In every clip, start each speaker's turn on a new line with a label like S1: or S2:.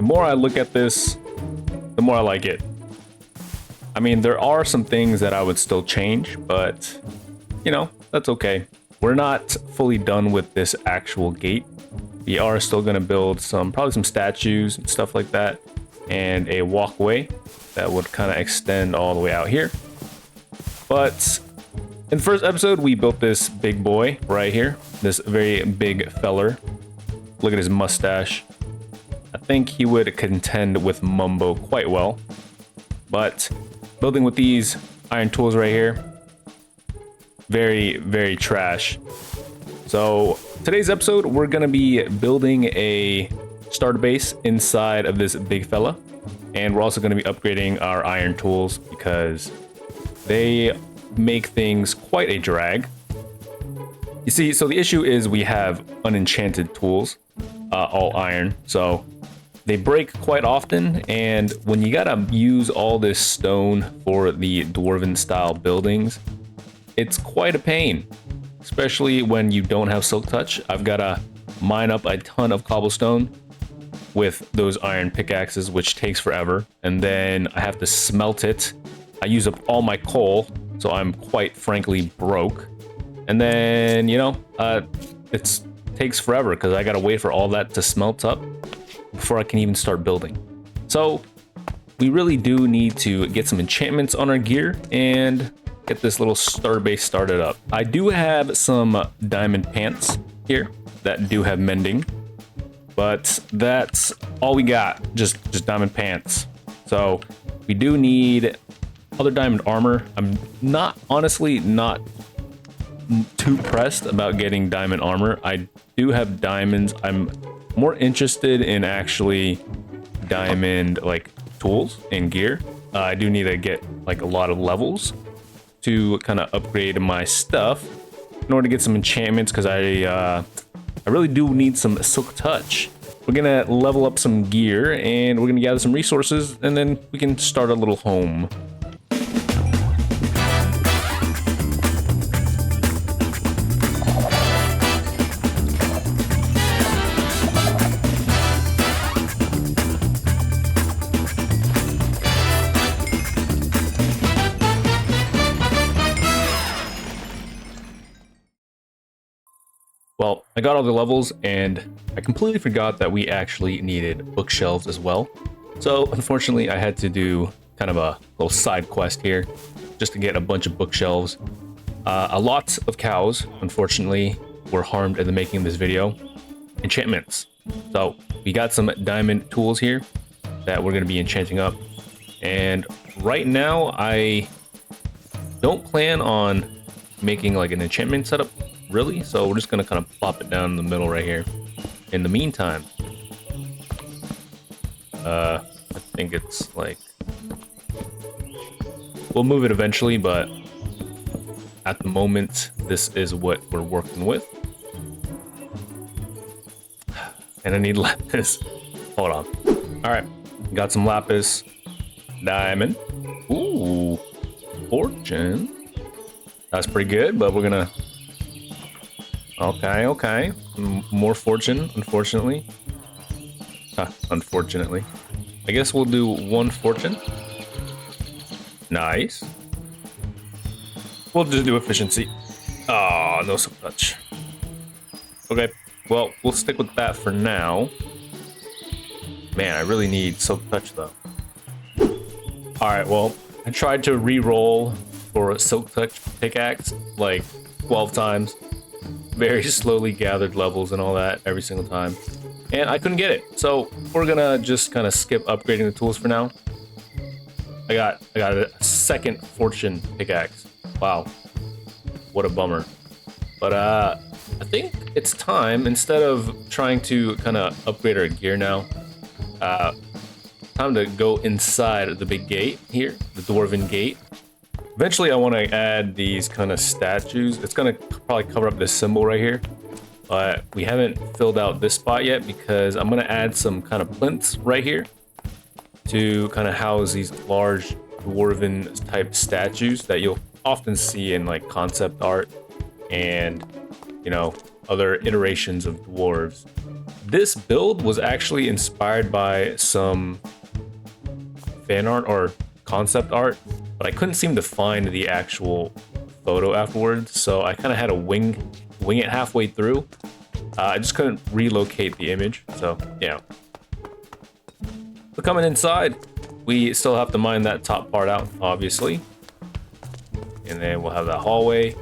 S1: The more I look at this, the more I like it. I mean, there are some things that I would still change, but you know, that's okay. We're not fully done with this actual gate. We are still going to build probably some statues and stuff like that, and a walkway that would kind of extend all the way out here. But in the first episode, we built this big boy right here, this very big feller. Look at his mustache. I think he would contend with Mumbo quite well. But building with these iron tools right here, very, very trash. So today's episode, we're gonna be building a starter base inside of this big fella. And we're also gonna be upgrading our iron tools because they make things quite a drag. You see, so the issue is we have unenchanted tools, all iron. So they break quite often, and when you gotta use all this stone for the dwarven style buildings, it's quite a pain, especially when you don't have silk touch. I've gotta mine up a ton of cobblestone with those iron pickaxes, which takes forever, and then I have to smelt it. I use up all my coal, so I'm quite frankly broke. And then, you know, it takes forever because I gotta wait for all that to smelt up before I can even start building. So we really do need to get some enchantments on our gear and get this little starter base started up. I do have some diamond pants here that do have mending, but that's all we got, just diamond pants. So we do need other diamond armor. I'm honestly not too pressed about getting diamond armor. I do have diamonds. I'm more interested in actually diamond like tools and gear. I do need to get like a lot of levels to kind of upgrade my stuff in order to get some enchantments, because I really do need some silk touch. We're gonna level up some gear and we're gonna gather some resources, and then we can start a little home. Well, I got all the levels, and I completely forgot that we actually needed bookshelves as well. So unfortunately, I had to do kind of a little side quest here just to get a bunch of bookshelves. A lot of cows, unfortunately, were harmed in the making of this video. Enchantments. So we got some diamond tools here that we're going to be enchanting up. And right now, I don't plan on making like an enchantment setup, really, so we're just gonna kind of plop it down in the middle right here. In the meantime, I think it's like, we'll move it eventually, but at the moment this is what we're working with. And I need lapis. Hold on. All right, got some lapis, diamond. Ooh, fortune. That's pretty good, but we're gonna, okay. More fortune, unfortunately. Unfortunately. I guess we'll do one fortune. Nice. We'll just do efficiency. Oh, no silk touch. Okay, well, we'll stick with that for now. Man, I really need silk touch though. Alright, well, I tried to re-roll for a silk touch pickaxe like 12 times. Very slowly gathered levels and all that every single time, and I couldn't get it. So we're gonna just kind of skip upgrading the tools for now. I got a second fortune pickaxe. Wow, what a bummer. But I think it's time, instead of trying to kind of upgrade our gear now, time to go inside the big gate here, the Dwarven Gate. Eventually, I want to add these kind of statues. It's going to probably cover up this symbol right here, but we haven't filled out this spot yet because I'm going to add some kind of plinths right here to kind of house these large dwarven type statues that you'll often see in like concept art and, you know, other iterations of dwarves. this build was actually inspired by some fan art or concept art, but I couldn't seem to find the actual photo afterwards, so I kind of had to wing it halfway through. I just couldn't relocate the image, so yeah. So coming inside, we still have to mine that top part out, obviously. And then we'll have that hallway.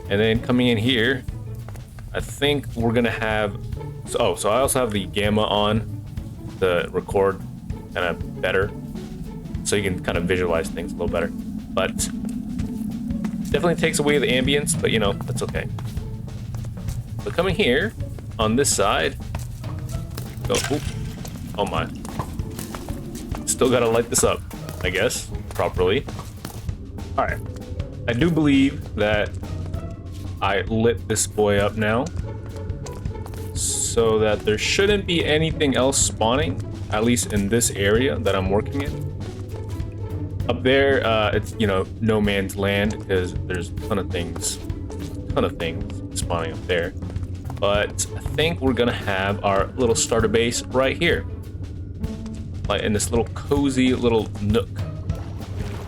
S1: And then coming in here, I think we're gonna have, so I also have the gamma on to record kind of better, so you can kind of visualize things a little better. But definitely takes away the ambience, but you know, that's okay. So coming here on this side, go, oh my. Still gotta light this up, I guess, properly. All right, I do believe that I lit this boy up now, so that there shouldn't be anything else spawning, at least in this area that I'm working in. Up there, it's, you know, no man's land because there's a ton of things spawning up there. But I think we're gonna have our little starter base right here, like in this little cozy little nook.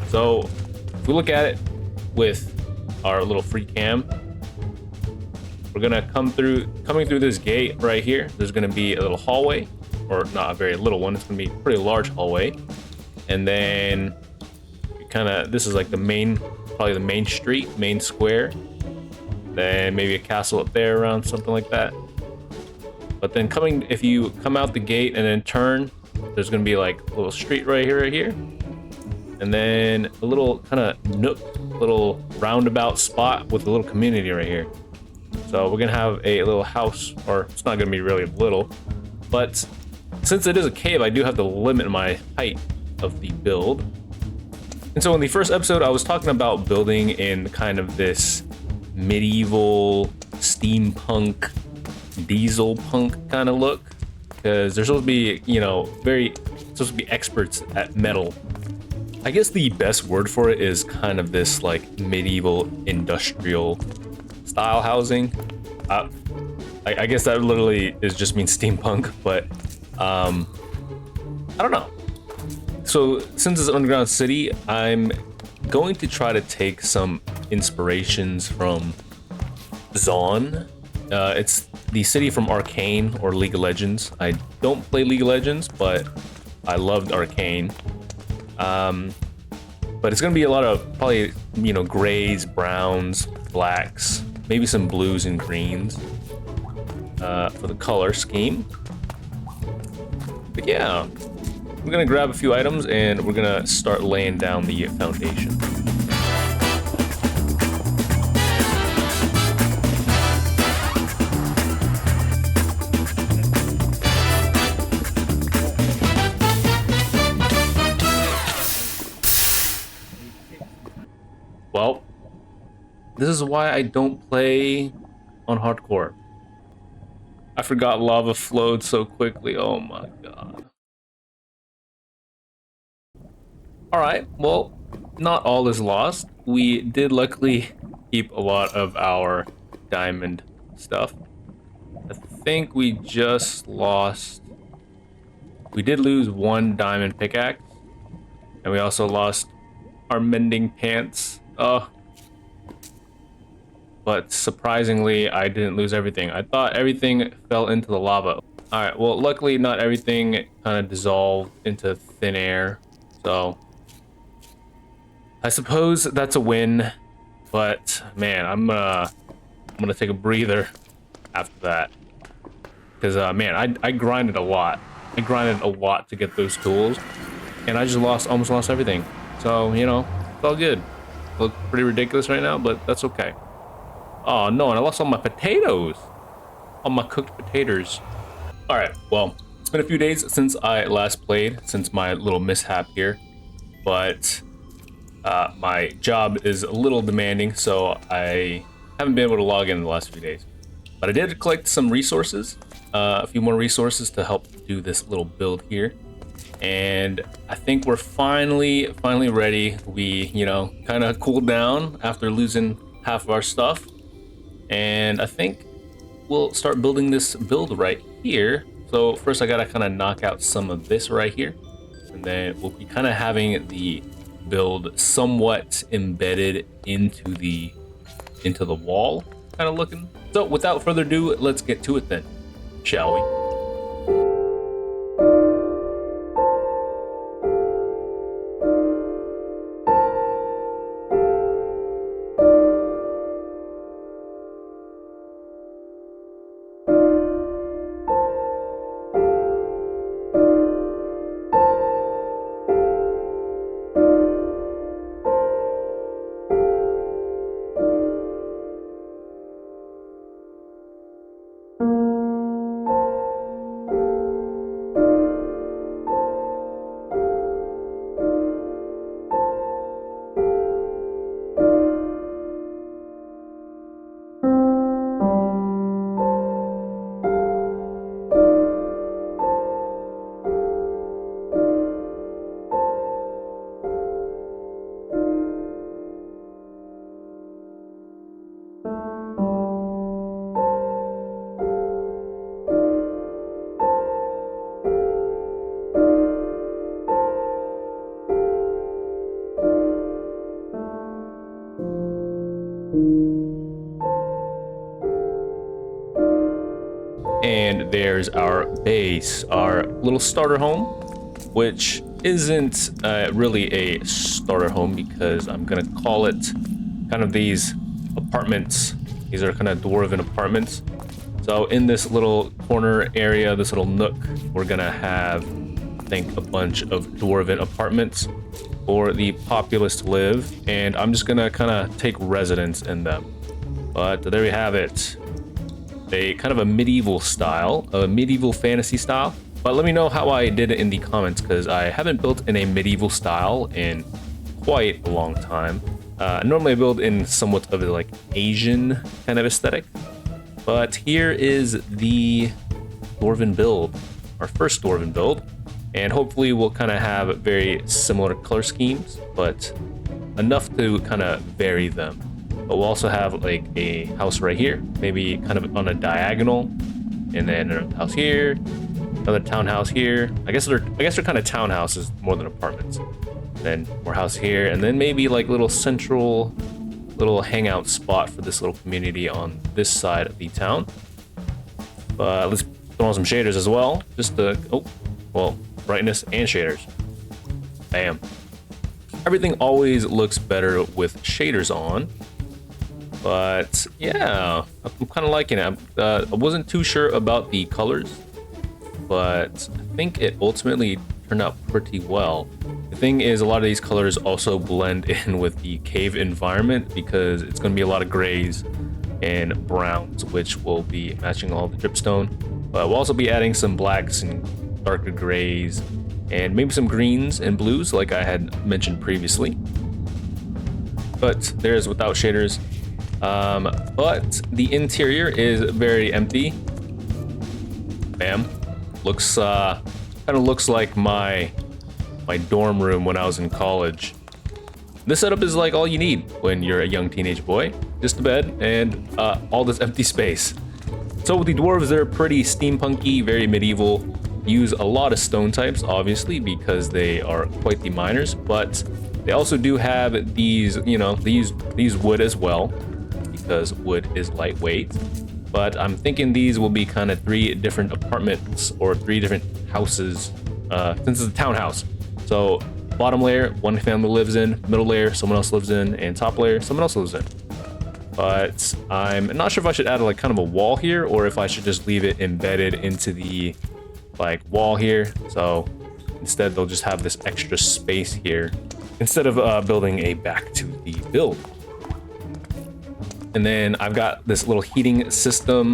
S1: So if we look at it with our little free cam, we're gonna coming through this gate right here. There's gonna be a little hallway, or not a very little one. It's gonna be a pretty large hallway, and then this is like the main, probably the main street, main square. Then maybe a castle up there around, something like that. But then if you come out the gate and then turn, there's gonna be like a little street right here, and then a little kind of nook, little roundabout spot with a little community right here. So we're gonna have a little house, or it's not gonna be really little, but since it is a cave, I do have to limit my height of the build. And so in the first episode, I was talking about building in kind of this medieval steampunk diesel punk kind of look, because they're supposed to be, you know, supposed to be experts at metal. I guess the best word for it is kind of this like medieval industrial style housing. I guess that literally just means steampunk, but I don't know. So since it's an underground city, I'm going to try to take some inspirations from Zaun. It's the city from Arcane or League of Legends. I don't play League of Legends, but I loved Arcane. But it's gonna be a lot of probably, you know, grays, browns, blacks, maybe some blues and greens for the color scheme. But yeah, we're gonna grab a few items and we're gonna start laying down the foundation. Well, this is why I don't play on hardcore. I forgot lava flowed so quickly. Oh my god. Alright, well, not all is lost. We did luckily keep a lot of our diamond stuff. I think we just lost... We did lose one diamond pickaxe. And we also lost our mending pants. But surprisingly, I didn't lose everything. I thought everything fell into the lava. Alright, well, luckily not everything kind of dissolved into thin air. So I suppose that's a win. But man, I'm gonna take a breather after that. Because man, I grinded a lot. I grinded a lot to get those tools. And I just almost lost everything. So, you know, it's all good. Look pretty ridiculous right now, but that's okay. Oh no, and I lost all my potatoes. All my cooked potatoes. Alright, well, it's been a few days since I last played, since my little mishap here. But my job is a little demanding, so I haven't been able to log in the last few days. But I did collect some resources, a few more resources to help do this little build here. And I think we're finally ready. We, you know, kind of cooled down after losing half of our stuff. And I think we'll start building this build right here. So first I gotta kind of knock out some of this right here, and then we'll be kind of having the build somewhat embedded into the wall, kind of looking. So without further ado, let's get to it then, shall we? And there's our base, our little starter home, which isn't really a starter home because I'm gonna call it kind of these apartments. These are kind of dwarven apartments. So in this little corner area, this little nook, we're gonna have, I think, a bunch of dwarven apartments for the populace to live, and I'm just gonna kind of take residence in them. But there we have it. A kind of a medieval style, a medieval fantasy style. But let me know how I did it in the comments, because I haven't built in a medieval style in quite a long time. Normally I build in somewhat of a like Asian kind of aesthetic, but here is the Dwarven build, our first Dwarven build, and hopefully we'll kind of have very similar color schemes, but enough to kind of vary them. But we'll also have like a house right here, maybe kind of on a diagonal, and then another house here, another townhouse here. I guess they're kind of townhouses more than apartments. Then more house here, and then maybe like little central little hangout spot for this little community on this side of the town. But let's throw on some shaders as well, just to brightness and shaders. Bam. Everything always looks better with shaders on. But yeah, I'm kind of liking it. I wasn't too sure about the colors, but I think it ultimately turned out pretty well. The thing is, a lot of these colors also blend in with the cave environment because it's going to be a lot of grays and browns, which will be matching all the dripstone. But we'll also be adding some blacks and darker grays and maybe some greens and blues like I had mentioned previously. But there's without shaders. But the interior is very empty. Bam. Looks kind of looks like my dorm room when I was in college. This setup is like all you need when you're a young teenage boy. Just a bed and all this empty space. So with the dwarves, they're pretty steampunky, very medieval. Use a lot of stone types, obviously, because they are quite the miners, but they also do have these, these wood as well, because wood is lightweight. But I'm thinking these will be kind of 3 different apartments or 3 different houses, since it's a townhouse. So bottom layer, one family lives in, middle layer, someone else lives in, and top layer, someone else lives in. But I'm not sure if I should add like kind of a wall here or if I should just leave it embedded into the like wall here. So instead they'll just have this extra space here instead of building a back to the build. And then I've got this little heating system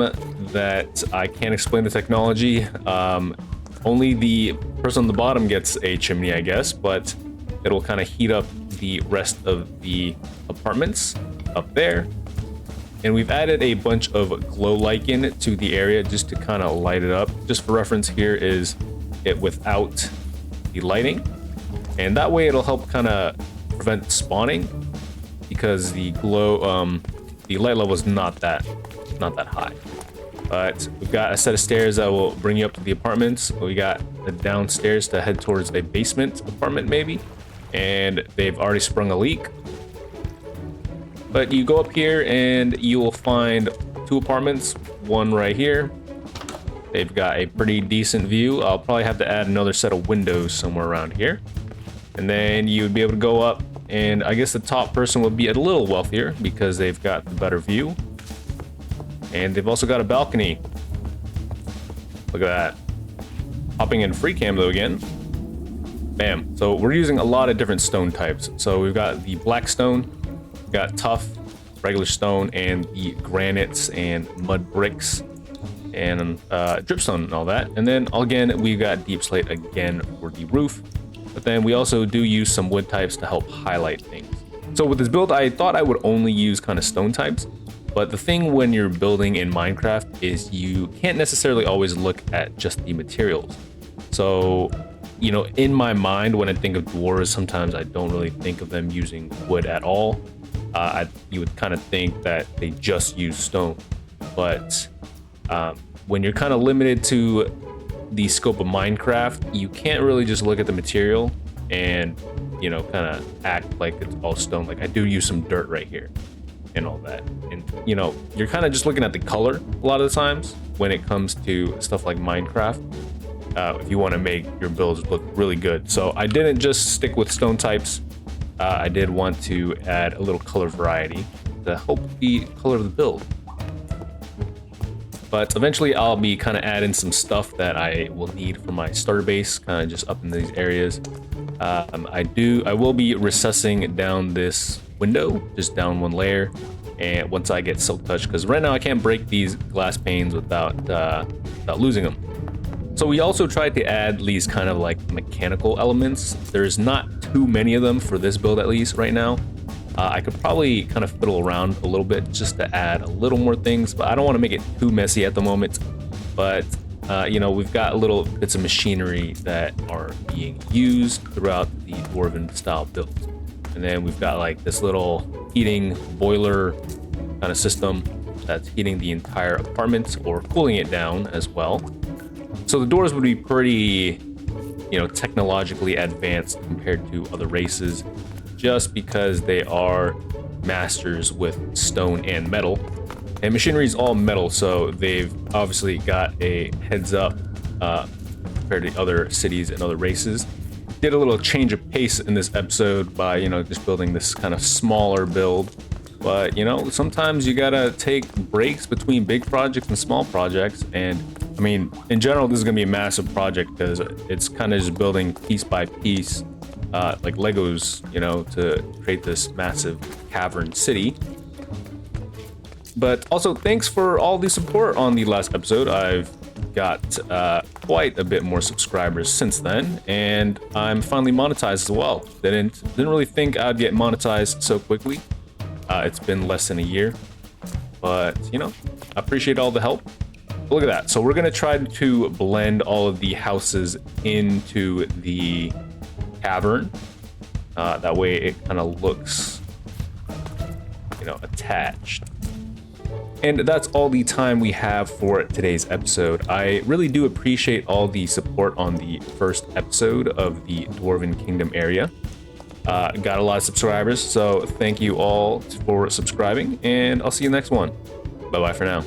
S1: that I can't explain the technology. Only the person on the bottom gets a chimney, I guess, but it'll kind of heat up the rest of the apartments up there. And we've added a bunch of glow lichen to the area just to kind of light it up. Just for reference, here is it without the lighting. And that way it'll help kind of prevent spawning because the glow, the light level is not that high. But we've got a set of stairs that will bring you up to the apartments. We got the downstairs to head towards a basement apartment maybe. And they've already sprung a leak. But you go up here and you will find 2 apartments, one right here. They've got a pretty decent view. I'll probably have to add another set of windows somewhere around here. And then you would be able to go up, and I guess the top person would be a little wealthier because they've got the better view. And they've also got a balcony. Look at that. Hopping in free cam though again. Bam. So we're using a lot of different stone types. So we've got the black stone, we've got tough, regular stone, and the granites and mud bricks and dripstone and all that. And then again, we've got deep slate again for the roof. But then we also do use some wood types to help highlight things. So with this build, I thought I would only use kind of stone types. But the thing when you're building in Minecraft is you can't necessarily always look at just the materials. So, you know, in my mind, when I think of dwarves, sometimes I don't really think of them using wood at all. You would kind of think that they just use stone. But when you're kind of limited to the scope of Minecraft, you can't really just look at the material and, you know, kind of act like it's all stone. Like I do use some dirt right here and all that. And, you know, you're kind of just looking at the color a lot of the times when it comes to stuff like Minecraft. If you want to make your builds look really good. So I didn't just stick with stone types. I did want to add a little color variety to help the color of the build. But eventually I'll be kind of adding some stuff that I will need for my starter base, kind of just up in these areas. I will be recessing down this window, just down one layer, and once I get silk touch, because right now I can't break these glass panes without losing them. So we also tried to add these kind of like mechanical elements. There's not too many of them for this build, at least right now. I could probably kind of fiddle around a little bit just to add a little more things, but I don't want to make it too messy at the moment. But you know, we've got little bits of machinery that are being used throughout the Dwarven style builds. And then we've got like this little heating boiler kind of system that's heating the entire apartment or cooling it down as well. So the doors would be pretty, you know, technologically advanced compared to other races, just because they are masters with stone and metal. And machinery is all metal, so they've obviously got a heads up compared to other cities and other races. Did a little change of pace in this episode by, you know, just building this kind of smaller build. But, you know, sometimes you gotta take breaks between big projects and small projects. And I mean, in general, this is gonna be a massive project because it's kind of just building piece by piece, like Legos, you know, to create this massive cavern city. But also, thanks for all the support on the last episode. I've got quite a bit more subscribers since then, and I'm finally monetized as well. Didn't really think I'd get monetized so quickly. It's been less than a year, but you know, I appreciate all the help. Look at that. So we're gonna try to blend all of the houses into the cavern. That way it kind of looks, you know, attached. And that's all the time we have for today's episode. I really do appreciate all the support on the first episode of the Dwarven Kingdom area. Got a lot of subscribers, so thank you all for subscribing, and I'll see you next one. Bye-bye for now.